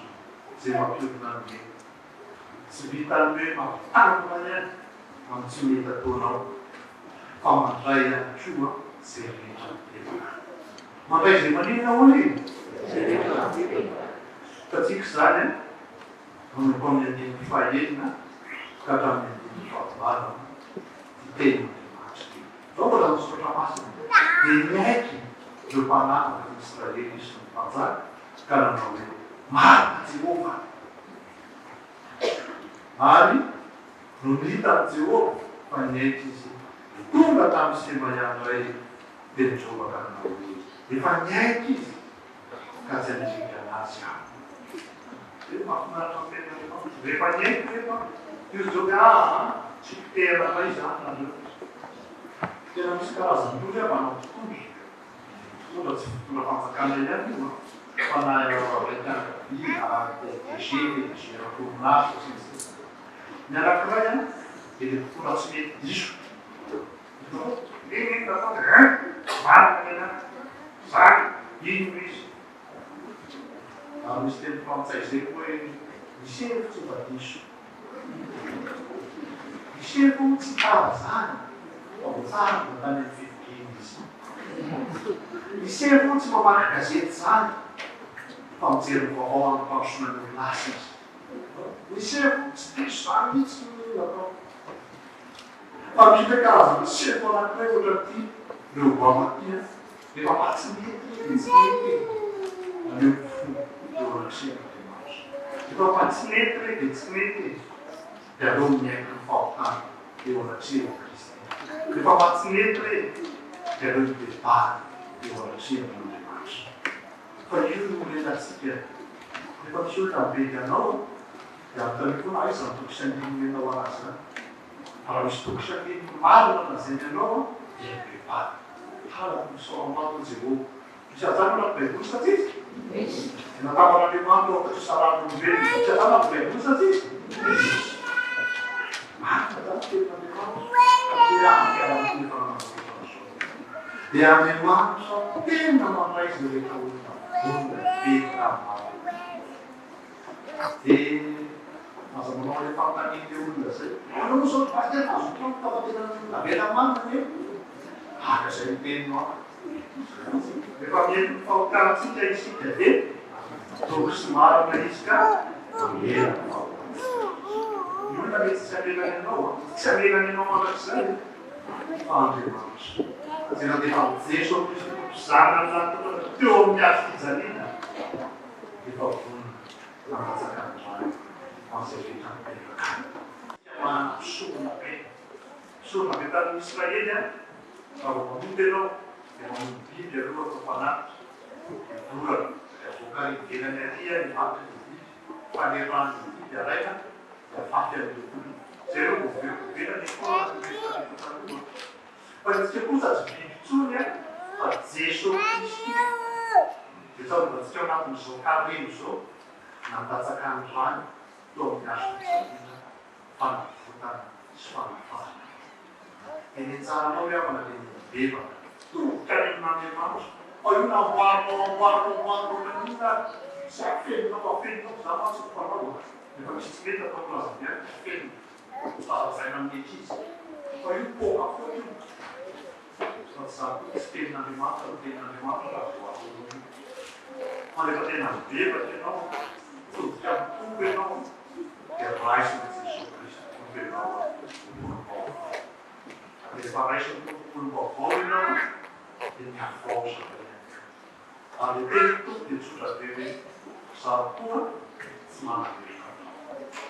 izay mampiovina amin'ny tsy vitany hoe mampitandrina ihany amin'ny tsy mety ataonao, fa mandray ihany koa izay rehetra mitevaka. Mandray izay maninona hoy? Tatsika izany manompo amin'ny andininy fahaenina ka hatramin'ny andininy fahavalona teny Andriamanitra. Zao mbola misaotra masina dia miaiky ireo mpanapaka ny Israely sy ny mpanjaka ka nanao hoe marina Jehova. Ary no nitan'i Jehova fa niaiky izy tonga tamin'ny Semaiandray teny Jehova ka nanao hoe efa niaiky izy ka tsy hanindrika anazy aho. Mahafinaritra amin'ny tenan'Andriamanitra. Rehefa niaiky rehefa io zao hoe tsy tena iray zany nareo. Tena misy karazany olona manao fitondra. Fitondra tsy fitondra fanjakana ihany io fa na raikana DG rakoronavy sisa. Ny anankiray dia ilay fitondra tsy mety diso. Marina zany ino izy. Ary misy teny frantsay zay koa hoe misefo tsy mba diso. Misefo tsy tara zany, fa ho tsara mba tany amin'ny fivokeny izy. Misefo tsy mamaky gazety zany, fa mijery ny vaovao amin'ny mpandrosoana ny orinasa izy. Misefo tsy diso zany mihitsy ny atao. Fa misy hoe karazana misefo anankiray ohatran'ity ireo boamatia rehefa matsy mety dia tsy mety aleo fo eo anasehana Andriamanitra. Rehefa matsy mety re dia tsy mety dia aleo miaika ny fahotana eo anasehana Kristy. Rehefa matsy mety re dia aleo mibebary eo anasehana Andriamanitra. Fa io no renantsika rehefa misy olona mibedy anao dia amin'ny foana aiza ny tokisandininy ianao anazy zany. Raha misy tokisandininy marina nazany ianao dia mibebary. Halako misaoramano Jehova. Misy azany na Baiboly sa tsisy? Nataman'Andriamanitra ao ampitry saran'olombelona. Misy azany na Baiboly sa tsisy? Marina zany tenan'Andriamanitra. Dia Andriamanitra tena mandray izay rehetra olona be taminy. Dia aza manao ilay fanontanian'ilay olona zay. Anao moa zao paster azo tono tafatena avela marina ne? Haka izay teninao. Rehefa mihaino ny fahotarantsika isika dia toky sy marina izy ka mamela ny fahotana. Ny olona mety tsy hamelany ianao, tsy hamelany ianao mandrakizay fa Andriamanitra. Tena dia Jesosy Kristy zanany natokana teo amin'ny azo fijaliana efa vonona nangatsaka ny rano an'izay rehetra mipetaka. Manana sorona be. Sorona be tamin'ny Israely raha vao mamonty ianao dia mamonty biby aloha atao mpanatitra. Vorana dia voaka ivelany aria ny vaky ny biby fa ny rano ny biby araina dia vaky amin'ilay olona. Zay ireo vovelany koa fa itsika kosa tsy biby intsony fa Jesosy Kristy. Dia sao mba tsika anatin'izao kareno izao nandatsaka ny rano teo amin'ny azo fijaliana fanavotana sy fanafahana. Eny an-tsaranao miavana dia mibebaka tovoka nen'Andriamanitra. Io namboarinao kanina sy afeninao za matsy ny fanao. Rehefa misy tsy mety atao lazany ihany afenina zarazaina amin'ny ankizy. Fa io poka foana io. Fa tsy tenin'Andriamanitra no tenin'Andriamanitra raha voalohany io. Fa rehefa tena mibebaka ianao tovoka mitombo ianao dia raisina Jesosy Kristy tombo ianao olombavao. Rehefa raisina olombavao ianao dia miavao zavatra. Ary teny tompo dia tsotra be hoe zaho koa tsy manam-beka.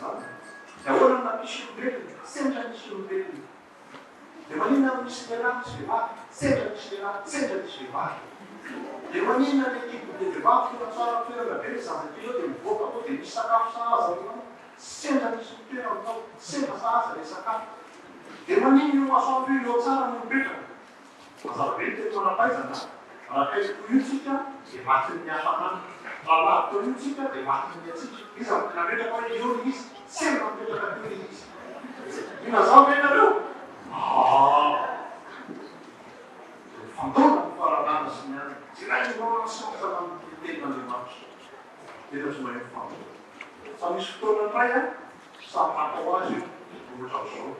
zany. Dia ahoana nampisy olombelona, sendra nisy olombelona. Dia maninona misy lehilahy misy vehivavy, sendra misy lehilahy, sendra misy vehivavy. Dia maninona ny ekipo dia vehivavy tena tsara toerana be zazakely eo dia mivoaka ao dia misy sakafo sahaza ao, sendra misy toerana ao, sendra sahaza ilay sakafo. Dia maninona io masoandro io eo tsara no mipetraka. Mazava be ny tetona-paizana, araka izao io tsika dia matin'ny hafanana. Raha lavitra io tsika dia matin'ny atsika. Izy amin'ny tena metraka hoe eo ny izy, sendra mipetraka teo ny izy. Inazao ve nareo? Fantaona ny fahalalana sy ny any. Tsy raha inona sy ny tenin'Andriamanitra. Tena tsy mahay fantaona. Fa misy fotoana iray samy matao azy io, ohatra amin'izao.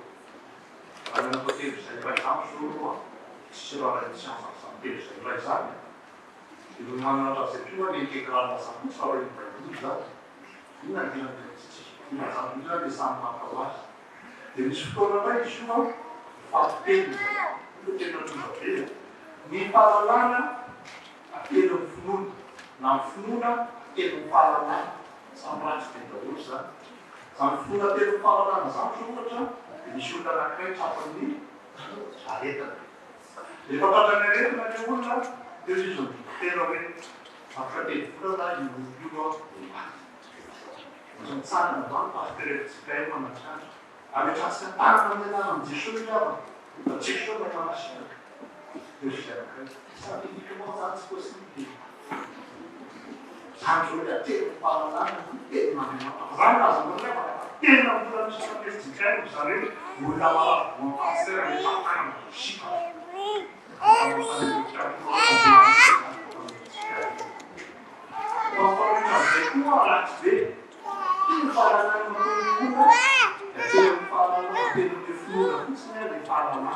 Any anaty hotely izay iray izany zao aloha, tsy raha iray siansa samy hotely izay iray izany. Dia no manana trazepio ny intégralina sakotsy fa hoe Baiboly izany. Io nandiran'ny ina zany io zany samy matao azy. Dia misy fotoana iray izy io fampiteny io tena loza be. Ny fahalalana ateny ny finoana, na ny finoana ateny ny fahalalana. Samy ratsy be daholo zany. Zany finoana ateny ny fahalalana zany zao ohatra, dia misy olona anankiray tsapan'ny aretina. Dia fantatrany aretina ilay olona, dia izy tena hoe afaka teny volana io vehivavy. Ozy mitsanana zany pasiterevintsika io manantsika. Ametratsika tanana amin'ny anaran'i Jesosy avana. Da Jesosy no manasina. Dia izy anankiray. Scientifiquement zany tsy possible. Zany zao hoe ateny ny fahalalana ny teny n'Andriamanitra. Zany azonao hoe tena mbola misy tafesitsika io zareo olona malaza voa pasitera rehefa tanana sika. koa ratsy be ty fahalalana matoyona tena fahalalana tena be finoana fotsiny a le fahalalana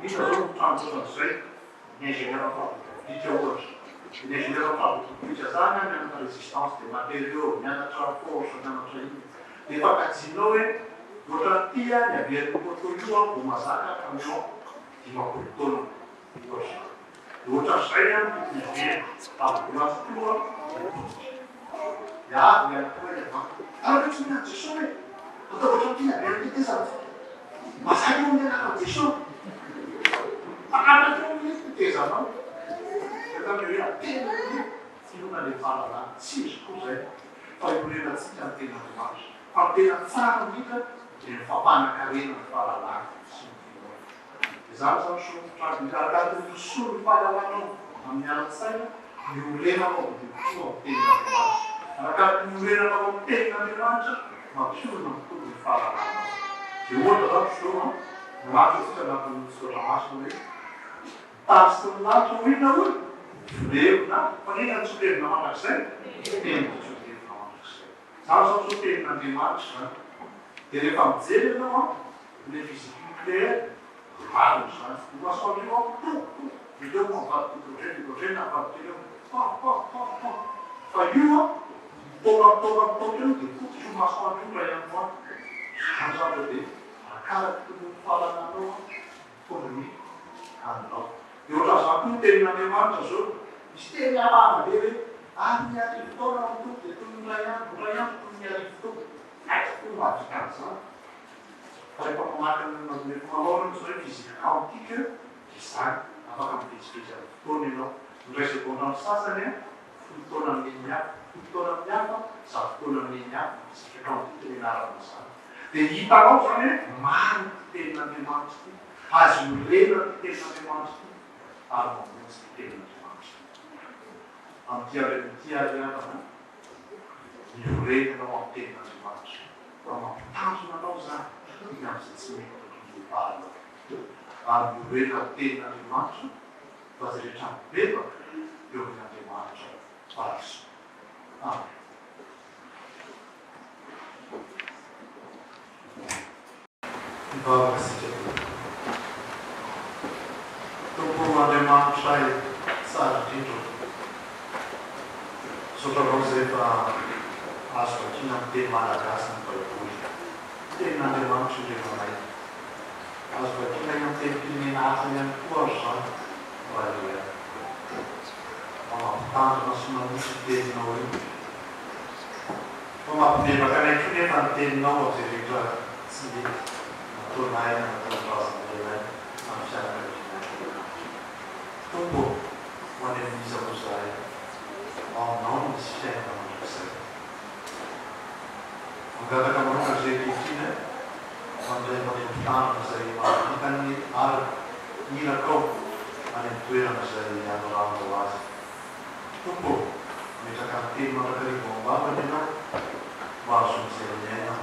misy zao mitranotoan'izay ingénieur fabricatitra ohatra ingénieur fabricatitra zany mianatra résistance de matériaux mianatra force mianatra iny de fakajinao hoe ohatran tya ny avian'ny poto io vo mazaka camion 10 taona ohatra zay a tokony avia ambulance toa ya mianatoe araka tsy mianatra so hoe atao ohatran ty avian'ny ty sady mazaka io mianatra ty so akanatreo mihitsy tezanao tena tena filona le fahalalana tsisy koa zay fa iorenatsika ny tena Andriamanitra fa tena tsara mihitra de mifampanankarena ny fahalalana sy ny filona de zany zany somitraarakaraka tosoa ny fahalalana amin'ny ara-tsaina miorenanao de toa tena Andriamanitra arakaraka miorenanao amin'ny tena Andriamanitra mampiorona mitombo ny fahalalana de ohatra zany soa maty tsika anatin'ny sotra masina hoe tasy ny lanitra hoina hoe levina fa nina tsy levina mandrakizay tena tsy levina mandrakizay zany zao so tenin'Andriamanitra zany de rehefa mijery ianao le physique nucléaire mariny zany masoandreo ileo mavadidrena avadikely fa io mitaoramitao eo de fototry masoandreo ray ihany koa zany zany de arakaraka tokony fahalalanao tokony aminao de ohatra zany koa tenin'Andriamanitra zao misy teny alana be hoe amin'ny arivo taona mitombo de tony ray andro tony arivo tombo aiko mahavikany zany fa rehefa mamanoriny zao hoe physique quantique de zany afaka mivezivezy amin'ny fotoana ianao ndray seconde sasany a fotoana amin'ny hafa fotoana amin'ny hafa za fotoana amin'ny hafa physique quantique menarana zany de hitanao zany hoe mariny ty tenin'Andriamanitra ty azo mirena ty tenin'Andriamanitra ty ary mamontsy ty tenin'Andriamanitra am'tiarianana miorenanao amin'ny tenin'Andriamanitra fa mampitanjona anao zany iny am'izay tsy mety tokony ary miorena amin'ny tenin'Andriamanitra fa zay rehetra mibebaka eo amin'Andriamanitra faraso amen. Mivavaka sika tompo Andriamanitra tsara indrindra sotranao zay fa azo vakina amin'ny teny malagasy ny baiboly tenin'Andriamanitra indremanay azo vakina iny amin'ny teny firenena hafa ihany koa azo zany valia mampitandrina sy manosy ny teninao iny fa mampibebaka anay ko nefa ny teninao am'zay rehetra tsy mety nataonay nataonrazan'lelay amin'ny fianakavianay tompo ho any amin'izako zay aminao no misy fiainana mandrakizay mangataka manonga zay kehitriny mandray mampitandrina zay mampitany ary irakao any amin'ny toerana zay anoranao azy tompo metraka ny teny mandrakarivo ambavany ianao mba azo mizay miaina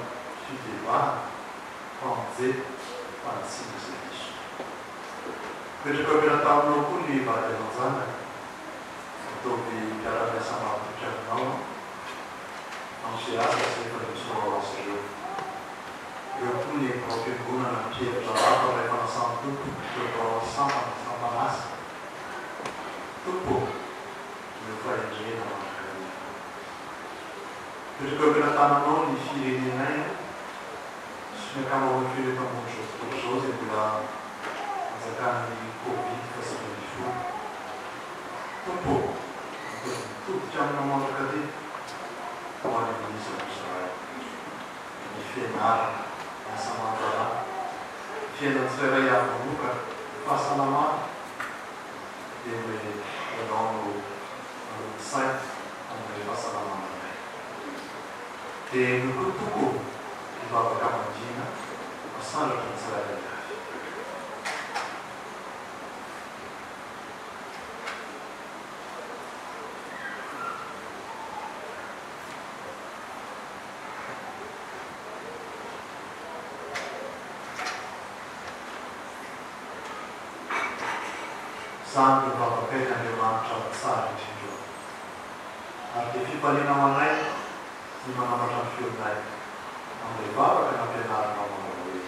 fidevahana famonjena fanatsina zay iso petraka ampiana taminao koa ny vady amanjanaka ataovy mpiara-miasa mampitry aminao am'zay asa sy efa mitsoao azy ireo koa ny mpiampiangonana mpievitra rafa ray fanasany tompo atao sampanasa tompo eo fahendrena mandrakariana petraka ampiana tananao ny firenenay sy miakamahoany firetamondro tontolo zao zay mbola anjakan'ny covid fa sy mifolo tompo mitodika aminao mandrakary ho any amin'izy am'izay ny fianarana miasa mandràna fiainany tsirairay avy manoka fahasalamana de hoe ianao no saina amin'ilay fahasalamana ray de nokotoko mivavaka mandina masandratra ny tsirairay avy zany mivavaka eny Andriamanitra tsara indrindra Ary fipalinamanay sy manamatra ny feonay amin'ny vavaka ny ampianarana manao hoe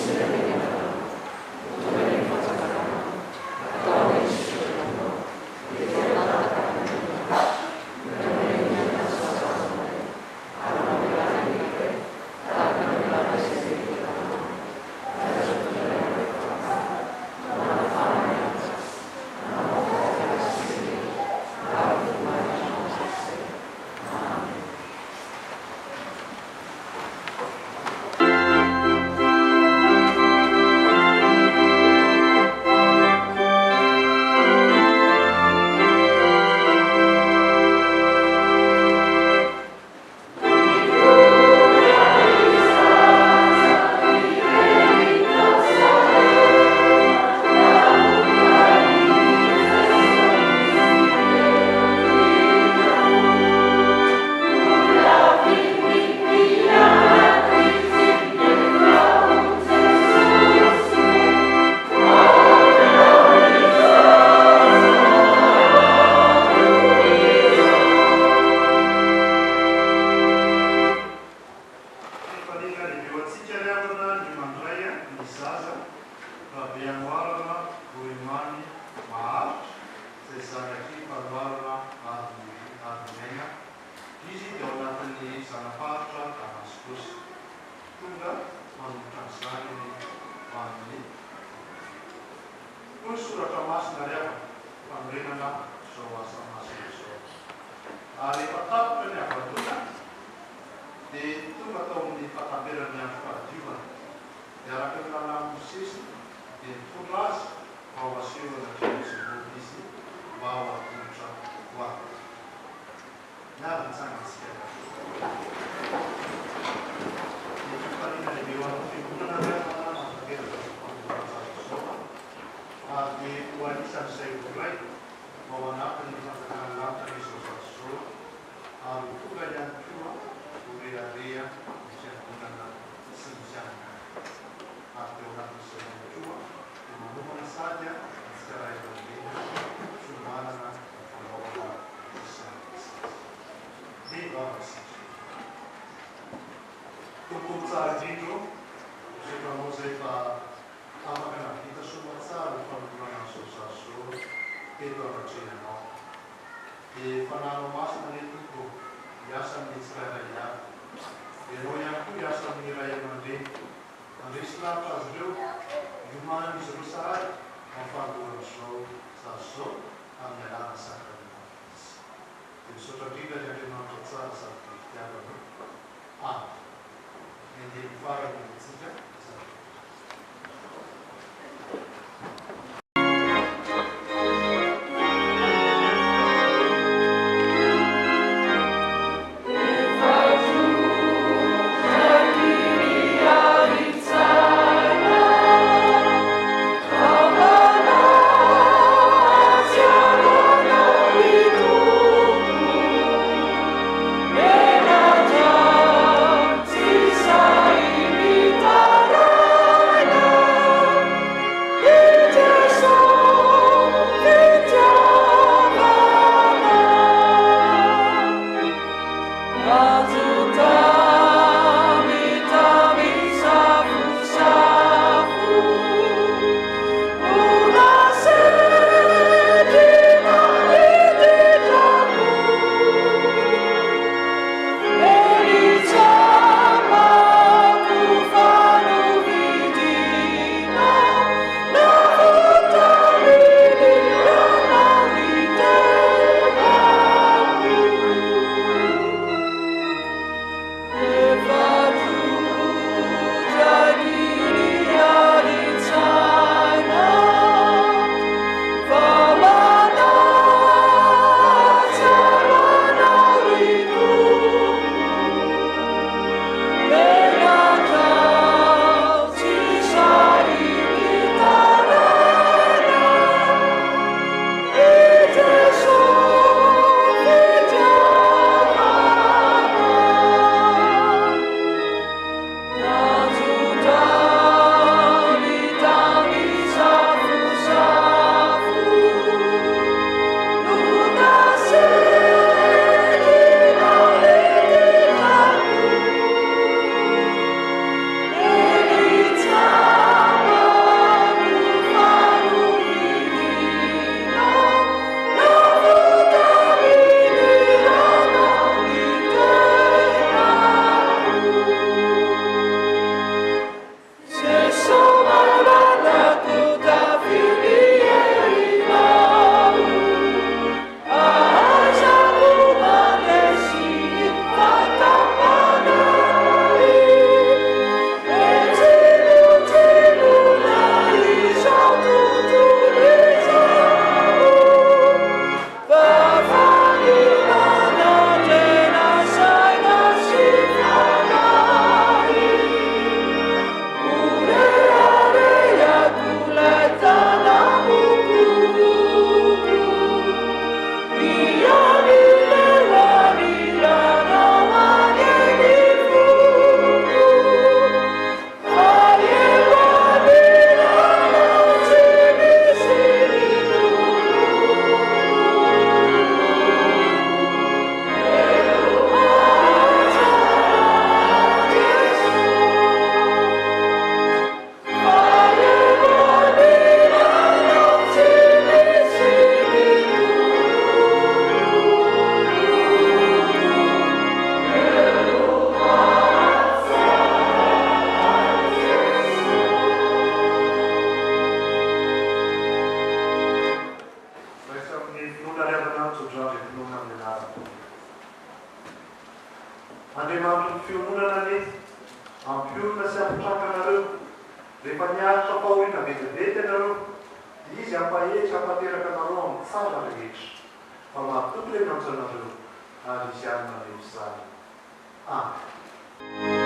Thank you. fiangonana amin'ny anarako. Andriamanitra ny fiangonana anie, ampiorina sy ampitraka anareo, rehefa niaritra fahoriana vetivety ianareo, izy ampahetsy ampateraka anareo amin'ny tsara rehetra, fa mampitoky le nanjanareo, ary izy anona le izany. Amen.